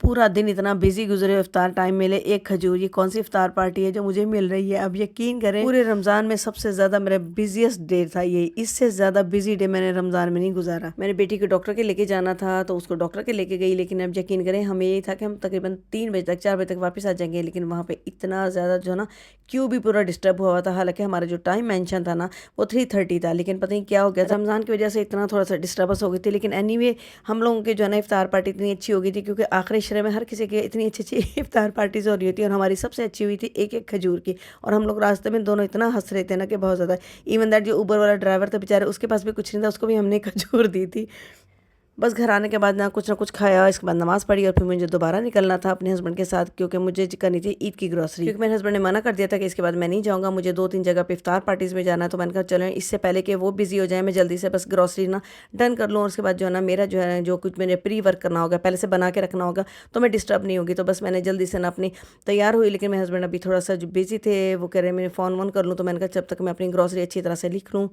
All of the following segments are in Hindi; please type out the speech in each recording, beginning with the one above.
पूरा दिन इतना बिजी गुजरे, इफ्तार टाइम मिले एक खजूर। ये कौन सी इफ्तार पार्टी है जो मुझे मिल रही है? अब यकीन करें, पूरे रमज़ान में सबसे ज़्यादा मेरा बिजिएस्ट डे था ये। इससे ज़्यादा बिजी डे मैंने रमज़ान में नहीं गुजारा। मेरे बेटी को डॉक्टर के लेके जाना था तो उसको डॉक्टर के लेके गई, लेकिन अब यकीन करें हमें यही था कि हम तकरीबन 3 बजे तक 4 बजे तक वापस आ जाएंगे, लेकिन वहाँ पे इतना ज़्यादा जो ना क्यों भी पूरा डिस्टर्ब हुआ था। हालांकि हमारा जो टाइम मेंशन था ना वो 3:30 था, लेकिन पता नहीं क्या हो गया था, रमज़ान की वजह से इतना थोड़ा सा डिस्टर्बेंस हो गई थी। लेकिन एनीवे हम लोगों की जो है ना इफ्तार पार्टी इतनी अच्छी हो गई थी, क्योंकि आखिरी इशरे में हर किसी के इतनी अच्छी अच्छी इफ्तार पार्टीज हो रही होती है, और हमारी सबसे अच्छी हुई थी एक एक खजूर की। और हम लोग रास्ते में दोनों इतना हंस रहे थे ना कि बहुत ज़्यादा। इवन दैट जो ऊबर वाला ड्राइवर था बेचारे, उसके पास भी कुछ नहीं था, उसको भी हमने खजूर दी थी। बस घर आने के बाद ना कुछ खाया, इसके बाद नमाज़ पढ़ी, और फिर मुझे दोबारा निकलना था अपने हस्बैंड के साथ, क्योंकि मुझे करनी थी ईद की ग्रोसरी। क्योंकि मेरे हस्बैंड ने मना कर दिया था कि इसके बाद मैं नहीं जाऊँगा, मुझे 2-3 जगह पे इफ्तार पार्टीज़ में जाना है। तो मैंने कहा चलो इससे पहले कि वो बिज़ी हो जाए, मैं जल्दी से बस ग्रोसरी ना डन कर लूँ, और उसके बाद जो है ना मेरा जो है जो कुछ मैंने प्री वर्क करना होगा, पहले से बना के रखना होगा, तो मैं डिस्टर्ब नहीं होगी। तो बस मैंने जल्दी से ना अपनी तैयार हुई, लेकिन मेरे हस्बैंड अभी थोड़ा सा जो बिज़ी थे, वो कह रहे मेरे फ़ोन वोन कर लूँ। तो मैंने कहा जब तक मैं अपनी ग्रोसरी अच्छी तरह से लिख लूँ,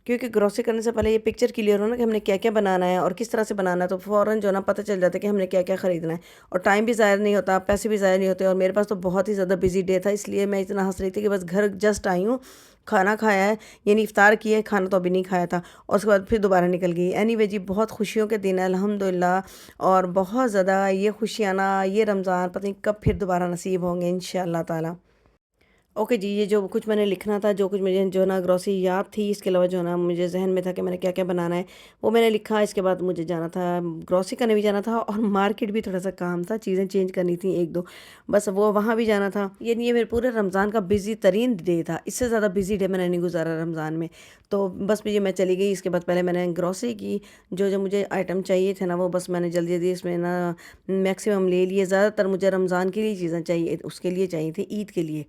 क्योंकि ग्रोसरी करने से पहले ये पिक्चर क्लियर हो ना कि हमने क्या क्या बनाना है और किस तरह से बनाना है, तो फ़ौरन जो ना पता चल जाता है कि हमने क्या क्या ख़रीदना है, और टाइम भी ज़ाया नहीं होता, पैसे भी ज़ाया नहीं होते। और मेरे पास तो बहुत ही ज़्यादा बिजी डे था, इसलिए मैं इतना हंस रही थी कि बस घर जस्ट आई हूँ, खाना खाया है, यानी इफ्तार किया है, खाना तो अभी नहीं खाया था, और उसके बाद फिर दोबारा निकल गई। एनीवे जी, बहुत खुशियों के दिन है अल्हम्दुलिल्लाह, और बहुत ज़्यादा ये खुशियाँ ना, ये रमज़ान पता नहीं कब फिर दोबारा नसीब होंगे इंशाअल्लाह ताला। ओके जी, ये जो कुछ मैंने लिखना था, जो कुछ मुझे जो ना ग्रॉसरी याद थी, इसके अलावा जो ना मुझे जहन में था कि मैंने क्या क्या बनाना है, वो मैंने लिखा। इसके बाद मुझे जाना था, ग्रॉसरी करने भी जाना था, और मार्केट भी थोड़ा सा काम था, चीज़ें चेंज करनी थी एक दो, बस वो वहाँ भी जाना था। ये मेरे पूरे रमज़ान का बिजी तरीन डे था, इससे ज़्यादा बिजी डे मैंने नहीं गुजारा रमज़ान में। तो बस मुझे मैं चली गई। इसके बाद पहले मैंने ग्रॉसरी की, जो जो मुझे आइटम चाहिए थे ना, वो बस मैंने जल्दी जल्दी इसमें ना मैक्सिमम ले लिए। ज़्यादातर मुझे रमज़ान के लिए चीज़ें चाहिए, उसके लिए चाहिए थी, ईद के लिए।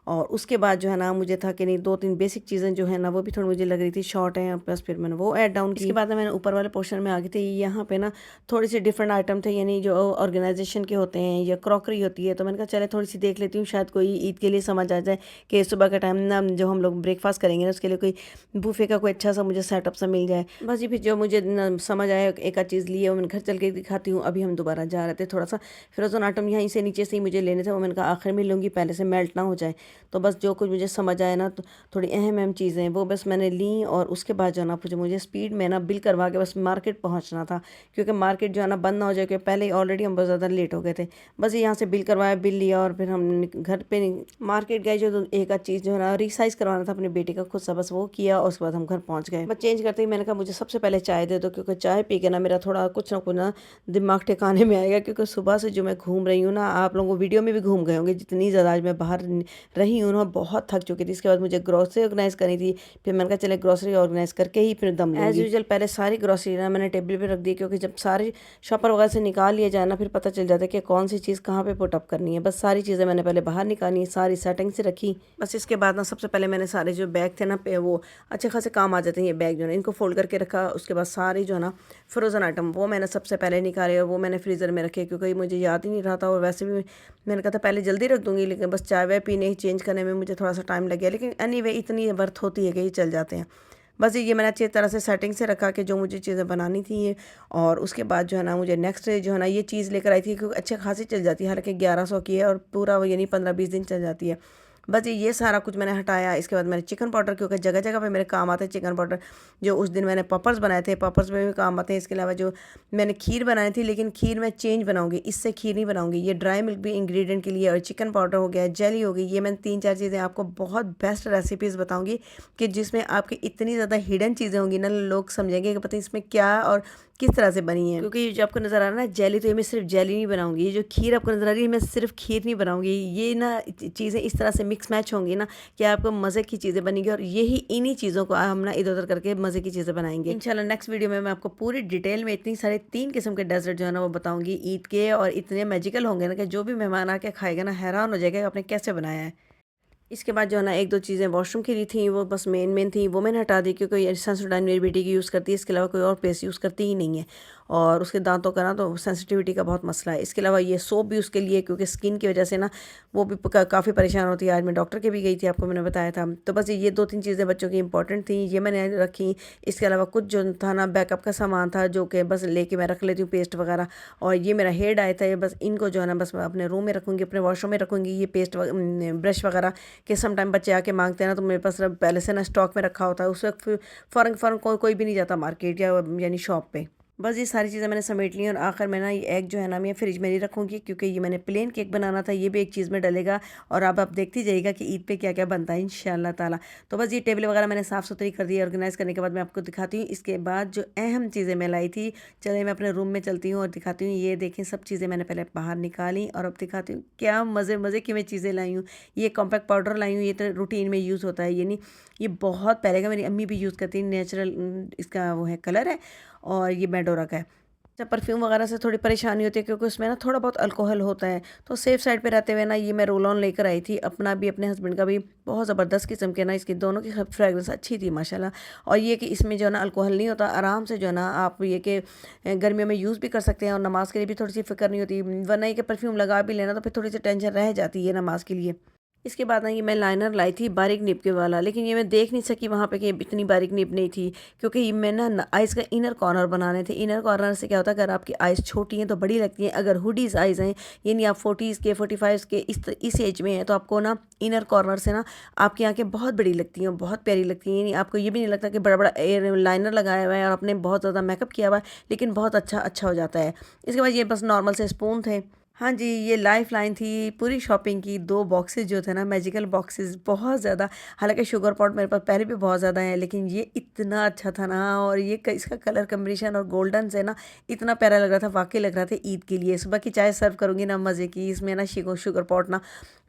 और उसके बाद जो है ना मुझे था कि नहीं, 2-3 बेसिक चीज़ें जो है ना वो भी थोड़ी मुझे लग रही थी शॉर्ट हैं, प्लस फिर मैंने वो ऐड डाउन की। इसके बाद मैंने ऊपर वाले पोर्शन में आ गई थी, यहाँ पे ना थोड़ी सी डिफरेंट आइटम थे, यानी जो ऑर्गेनाइजेशन के होते हैं या क्रॉकरी होती है। तो मैंने कहा चले थोड़ी सी देख लेती हूँ, शायद कोई ईद के लिए समझ आ जाए कि सुबह का टाइम ना जो हम लोग ब्रेकफास्ट करेंगे ना, उसके लिए कोई बूफे का कोई अच्छा सा मुझे सेटअप सा मिल जाए। बस ये फिर जो मुझे समझ आया एक आध चीज़ ली है, वो मैंने घर चल के दिखाती हूँ। अभी हम दोबारा जा रहे थे, थोड़ा सा फ्रोजन आइटम यहीं से नीचे से ही मुझे लेने थे, वो मैंने कहा आखिर में लूँगी, पहले से मेल्ट ना हो जाए। तो बस जो कुछ मुझे समझ आया ना, तो थोड़ी अहम अहम चीज़ें वो बस मैंने ली, और उसके बाद जो है ना मुझे स्पीड में ना बिल करवा के बस मार्केट पहुंचना था, क्योंकि मार्केट जो है ना बंद ना हो जाए, क्योंकि पहले ही ऑलरेडी हम बहुत ज़्यादा लेट हो गए थे। बस यहाँ से बिल करवाया, बिल लिया, और फिर हम घर पे मार्केट गए, जो एक आध चीज़ जो है ना रिसाइज करवाना था अपने बेटे का खुद सा, बस वो किया, और उसके बाद हम घर पहुँच गए। बस चेंज करते ही मैंने कहा मुझे सबसे पहले चाय दे दो, क्योंकि चाय पी के ना मेरा थोड़ा कुछ ना दिमाग ठिकाने में आएगा। क्योंकि सुबह से जो मैं घूम रही हूँ ना, आप लोगों को वीडियो में भी घूम गए होंगे, जितनी ज़्यादा आज मैं बाहर रही हूँ ना, बहुत थक चुकी थी। इसके बाद मुझे ग्रोसरी ऑर्गेनाइज करनी थी, फिर मैंने कहा चले ग्रोसरी ऑर्गेनाइज करके ही फिर दम लूँगी। एज़ यूजुअल पहले सारी ग्रोसरी ना मैंने टेबल पे रख दी, क्योंकि जब सारी शॉपर वगैरह से निकाल लिया जाए ना, फिर पता चल जाता है कि कौन सी चीज़ कहाँ पे पुट अप करनी है। बस सारी चीज़ें मैंने पहले बाहर निकाली, सारी सेटिंग से रखी। बस इसके बाद ना सबसे पहले मैंने सारे जो बैग थे ना, वो अच्छे खासे काम आ जाते हैं ये बैग, जो है इनको फोल्ड करके रखा। उसके बाद सारी जो है ना फ्रोज़न आइटम वो मैंने सबसे पहले निकाले, और वो मैंने फ्रीज़र में रखे, क्योंकि मुझे याद ही नहीं रहा था। और वैसे भी मैंने कहा था पहले जल्दी रख दूँगी, लेकिन बस चाय वाय पीने ही चेंज करने में मुझे थोड़ा सा टाइम लग गया। लेकिन एनीवे इतनी वर्थ होती है कि ये चल जाते हैं। बस ये मैंने अच्छी तरह से सेटिंग से रखा कि जो मुझे चीज़ें बनानी थी ये। और उसके बाद जो है ना मुझे नेक्स्ट डे जो है ना ये चीज़ लेकर आई थी, क्योंकि अच्छे खासी चल जाती है, हालांकि 1100 की है, और पूरा यानी 15-20 दिन चल जाती है। बस ये सारा कुछ मैंने हटाया। इसके बाद मैंने चिकन पाउडर, क्योंकि जगह जगह पे मेरे काम आते हैं चिकन पाउडर, जो उस दिन मैंने पपर्स बनाए थे, पपर्स में भी काम आते हैं। इसके अलावा जो मैंने खीर बनाई थी, लेकिन खीर मैं चेंज बनाऊंगी, इससे खीर नहीं बनाऊंगी। ये ड्राई मिल्क भी इंग्रेडिएंट के लिए, और चिकन पाउडर हो गया, जेली हो गई, ये मैंने 3-4 चीज़ें आपको बहुत बेस्ट रेसिपीज़ बताऊंगी, कि जिसमें आपकी इतनी ज़्यादा हिडन चीज़ें होंगी ना, लोग समझेंगे कि पता नहीं इसमें क्या और किस तरह से बनी है। क्योंकि ये जो आपको नज़र आ रहा है ना जेली, तो ये मैं सिर्फ जेली नहीं बनाऊंगी। ये जो खीर आपको नज़र आ रही है, मैं सिर्फ खीर नहीं बनाऊंगी। ये ना चीज़ें इस तरह से मिक्स मैच होंगी ना कि आपको मज़े की चीज़ें बनेंगी, और यही इन्हीं चीज़ों को हम ना इधर उधर करके मज़े की चीज़ें बनाएंगे इंशाल्लाह। नेक्स्ट वीडियो में मैं आपको पूरी डिटेल में इतनी सारे 3 किस्म के डेजर्ट जो है ना वो बताऊंगी ईद के, और इतने मैजिकल होंगे ना कि जो भी मेहमान आके खाएगा ना हैरान हो जाएगा कि आपने कैसे बनाया है। इसके बाद जो है ना 1-2 चीज़ें वॉशरूम की ली थी, वो बस मेन थी, वो मैंने हटा दी, क्योंकि सेंसोडाइन मेरी बेटी की यूज़ करती है, इसके अलावा कोई और पेस्ट यूज़ करती ही नहीं है। और उसके दांतों का ना तो सेंसिटिविटी का बहुत मसला है। इसके अलावा ये सोप भी उसके लिए, क्योंकि स्किन की वजह से ना वो भी काफ़ी परेशान होती है। आज मैं डॉक्टर के भी गई थी, आपको मैंने बताया था। तो बस ये 2-3 चीज़ें बच्चों की इंपॉर्टेंट थी, ये मैंने रखी। इसके अलावा कुछ जो था ना बैकअप का सामान था, जो कि बस लेके मैं रख लेती हूँ, पेस्ट वगैरह। और ये मेरा हेयर डाई था, ये बस इनको जो है ना बस मैं अपने रूम में रखूँगी, अपने वॉशरूम में रखूँगी। ये पेस्ट ब्रश वगैरह के सम टाइम बच्चे आके मांगते हैं ना, तो मेरे पास पहले से ना स्टॉक में रखा होता है। उस वक्त फिर फ़ौरन फ़ौरन कोई भी नहीं जाता मार्केट या यानी शॉप पे। बस ये सारी चीज़ें मैंने समेट ली, और आखिर में ना ये एग जो है ना मैं फ्रिज में नहीं रखूँगी, क्योंकि ये मैंने प्लेन केक बनाना था, ये भी एक चीज़ में डलेगा। और अब आप देखती जाइएगा कि ईद पे क्या क्या बनता है इंशाअल्लाह ताला। तो बस ये टेबल वगैरह मैंने साफ़ सुथरी कर दी है। ऑर्गेनाइज़ करने के बाद मैं आपको दिखाती हूँ। इसके बाद जो अहम चीज़ें मैं लाई थी, चलिए मैं अपने रूम में चलती हूँ और दिखाती हूँ। ये देखें, सब चीज़ें मैंने पहले बाहर निकाली, और अब दिखाती हूँ क्या मज़े मज़े की मैं चीज़ें लाई हूँ। ये कॉम्पैक्ट पाउडर लाई हूँ, ये तो रूटीन में यूज़ होता है, ये नहीं, ये बहुत पहले का, मेरी अम्मी भी यूज़ करती है। नेचुरल इसका वो है, कलर है, और ये मेडोरा का है। जब परफ्यूम वगैरह से थोड़ी परेशानी होती है, क्योंकि उसमें ना थोड़ा बहुत अल्कोहल होता है, तो सेफ साइड पे रहते हुए ना ये मैं रोल ऑन लेकर आई थी, अपना भी अपने हस्बैंड का भी। बहुत ज़बरदस्त किस्म के ना इसकी दोनों की फ्रेगरेंस अच्छी थी माशाल्लाह। और ये कि इसमें जो है ना अल्कोहल नहीं होता, आराम से जो है ना आप ये कि गर्मियों में यूज़ भी कर सकते हैं, और नमाज के लिए भी थोड़ी सी फिक्र नहीं होती। वरना ये कि परफ्यूम लगा भी लेना तो फिर थोड़ी सी टेंशन रह जाती है नमाज के लिए। इसके बाद ना ये मैं लाइनर लाई थी बारीक निब के वाला, लेकिन ये मैं देख नहीं सकी वहाँ पे कि इतनी बारीक निब नहीं थी, क्योंकि ये मैं ना आइज़ का इनर कॉर्नर बनाने थे। इनर कॉर्नर से क्या होता है, अगर आपकी आइज़ छोटी हैं तो बड़ी लगती हैं। अगर हुडीज़ आइज़ हैं, यानी आप 40s के 45s के इस एज में हैं, तो आपको ना इनर कॉर्नर से ना आपकी आंखें बहुत बड़ी लगती हैं, बहुत प्यारी लगती हैं। यानी आपको ये भी नहीं लगता कि बड़ा बड़ा लाइनर लगाया हुआ है और आपने बहुत ज़्यादा मेकअप किया हुआ है, लेकिन बहुत अच्छा अच्छा हो जाता है। इसके बाद ये बस नॉर्मल से स्पून थे। हाँ जी, ये लाइफ लाइन थी पूरी शॉपिंग की। 2 बॉक्सेस जो थे ना, मैजिकल बॉक्सेस, बहुत ज़्यादा। हालाँकि शुगर पॉट मेरे पास पहले भी बहुत ज़्यादा हैं, लेकिन ये इतना अच्छा था ना, और ये इसका कलर कॉम्बिनेशन और गोल्डन से ना इतना प्यारा लग रहा था, वाक़ई लग रहा था ईद के लिए। सुबह की चाय सर्व करूँगी ना मज़े की, इसमें ना शुगर पॉट ना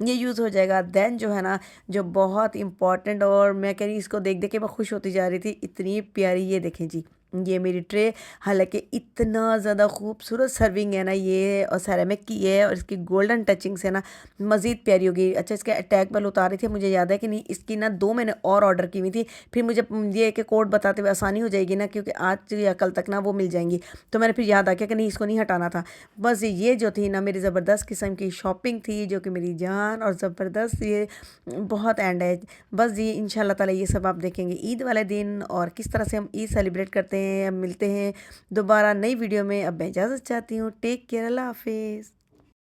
ये यूज़ हो जाएगा। देन जो है ना, जो बहुत इम्पॉर्टेंट, और मैं कह रही इसको देख देख के मैं खुश होती जा रही थी, इतनी प्यारी, ये देखें जी, ये मेरी ट्रे। हालाँकि इतना ज़्यादा खूबसूरत सर्विंग है ना ये, और सेरेमिक की है, और इसकी गोल्डन टचिंग से ना मज़ीद प्यारी होगी। अच्छा, इसके अटैक बल उतारे थे, मुझे याद है कि नहीं, इसकी ना 2 मैंने और ऑर्डर की हुई थी। फिर मुझे ये है कि कोड बताते हुए आसानी हो जाएगी ना, क्योंकि आज या कल तक ना वो मिल जाएंगी। तो मैंने फिर याद आ गया कि नहीं, इसको नहीं हटाना था। बस ये जो थी ना मेरी ज़बरदस्त किस्म की शॉपिंग थी, जो कि मेरी जान और ज़बरदस्त, ये बहुत एंड है। बस ये इंशाल्लाह ताला ये सब आप देखेंगे ईद वाले दिन, और किस तरह से हम ईद सेलिब्रेट करते हैं। अब मिलते हैं दोबारा नई वीडियो में। अब मैं इजाज़त चाहती हूँ। टेक केयर, अल्लाह हाफिज़।